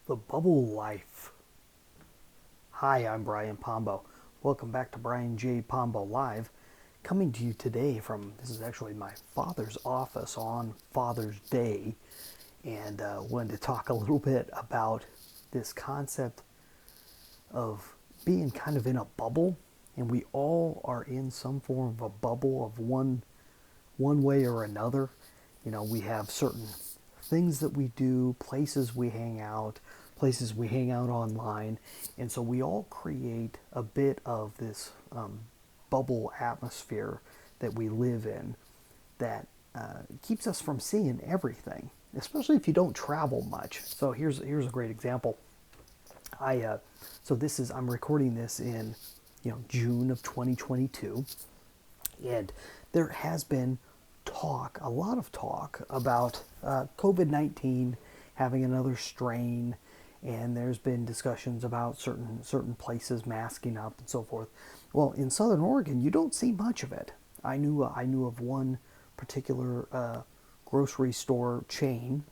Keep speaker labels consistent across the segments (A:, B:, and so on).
A: The Bubble Life. Hi, I'm Brian Pombo. Welcome back to Brian J. Pombo Live. Coming to you today from, this is actually my father's office on Father's Day, and wanted to talk a little bit about this concept of being kind of in a bubble, and we all are in some form of a bubble of one way or another. You know, we have certain things that we do, places we hang out, places we hang out online, and so we all create a bit of this bubble atmosphere that we live in that keeps us from seeing everything, especially if you don't travel much. So here's a great example. I'm recording this in June of 2022, and there has been a lot of talk about COVID-19 having another strain, and there's been discussions about certain places masking up and so forth. Well, in Southern Oregon, you don't see much of it. I knew of one particular grocery store chain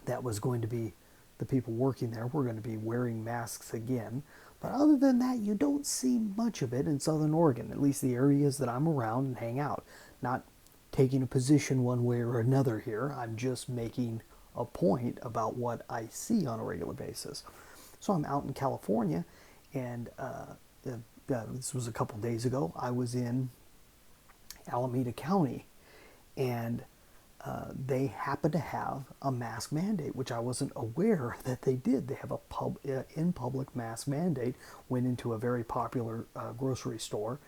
A: that was going to be, the people working there were going to be wearing masks again. But other than that, you don't see much of it in Southern Oregon, at least the areas that I'm around and hang out. Not taking a position one way or another here. I'm just making a point about what I see on a regular basis. So I'm out in California, and this was a couple days ago. I was in Alameda County, and they happen to have a mask mandate, which I wasn't aware that they did. They have a in public mask mandate. Went into a very popular grocery store,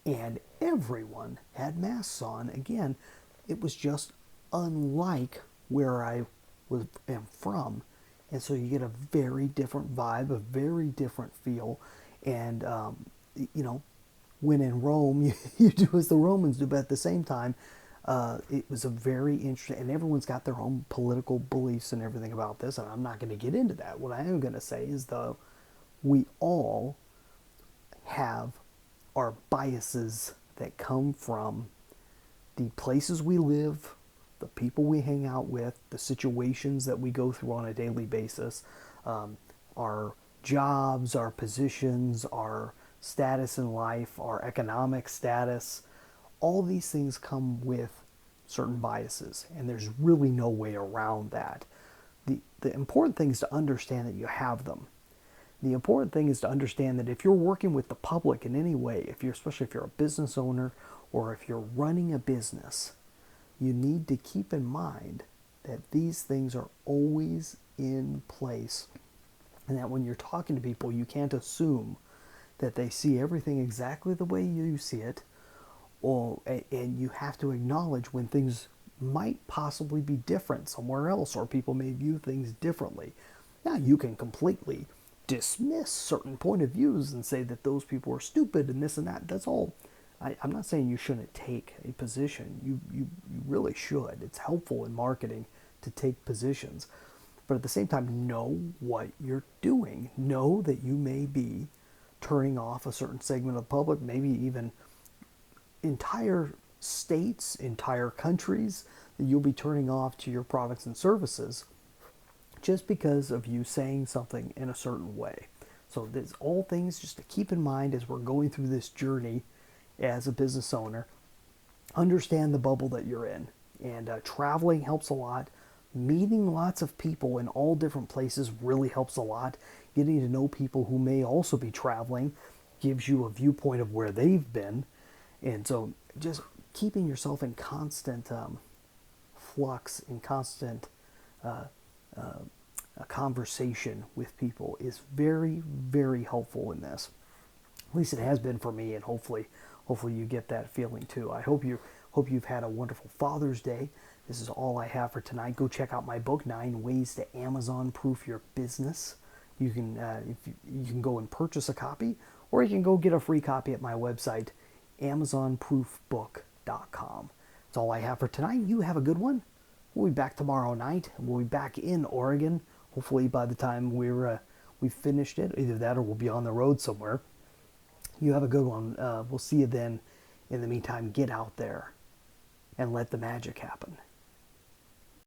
A: and everyone had masks on. Again, it was just unlike where I am from, and so you get a very different vibe, a very different feel, and when in Rome, you do as the Romans do, but at the same time, it was a very interesting, and everyone's got their own political beliefs and everything about this, and I'm not going to get into that. What I am going to say is, though, we all have our biases that come from the places we live, the people we hang out with, the situations that we go through on a daily basis, our jobs, our positions, our status in life, our economic status. All these things come with certain biases, and there's really no way around that. The important thing is to understand that you have them. The important thing is to understand that if you're working with the public in any way, especially if you're a business owner or if you're running a business, you need to keep in mind that these things are always in place, and that when you're talking to people, you can't assume that they see everything exactly the way you see it, and you have to acknowledge when things might possibly be different somewhere else, or people may view things differently. Now, you can completely dismiss certain point of views and say that those people are stupid and this and that. That's all. I'm not saying you shouldn't take a position. You really should. It's helpful in marketing to take positions. But at the same time, know what you're doing. Know that you may be turning off a certain segment of the public, maybe even entire states, entire countries, that you'll be turning off to your products and services just because of you saying something in a certain way. So there's all things just to keep in mind as we're going through this journey as a business owner. Understand the bubble that you're in, and traveling helps a lot. Meeting lots of people in all different places really helps a lot. Getting to know people who may also be traveling gives you a viewpoint of where they've been. And so just keeping yourself in constant flux, in constant conversation with people is very, very helpful in this. At least it has been for me, and hopefully you get that feeling too. I hope you've had a wonderful Father's Day. This is all I have for tonight. Go check out my book, 9 Ways to Amazon Proof Your Business. You can you can go and purchase a copy, or you can go get a free copy at my website, amazonproofbook.com. That's all I have for tonight. You have a good one. We'll be back tomorrow night. We'll be back in Oregon. Hopefully by the time we've finished it, either that or we'll be on the road somewhere. You have a good one. We'll see you then. In the meantime, get out there and let the magic happen.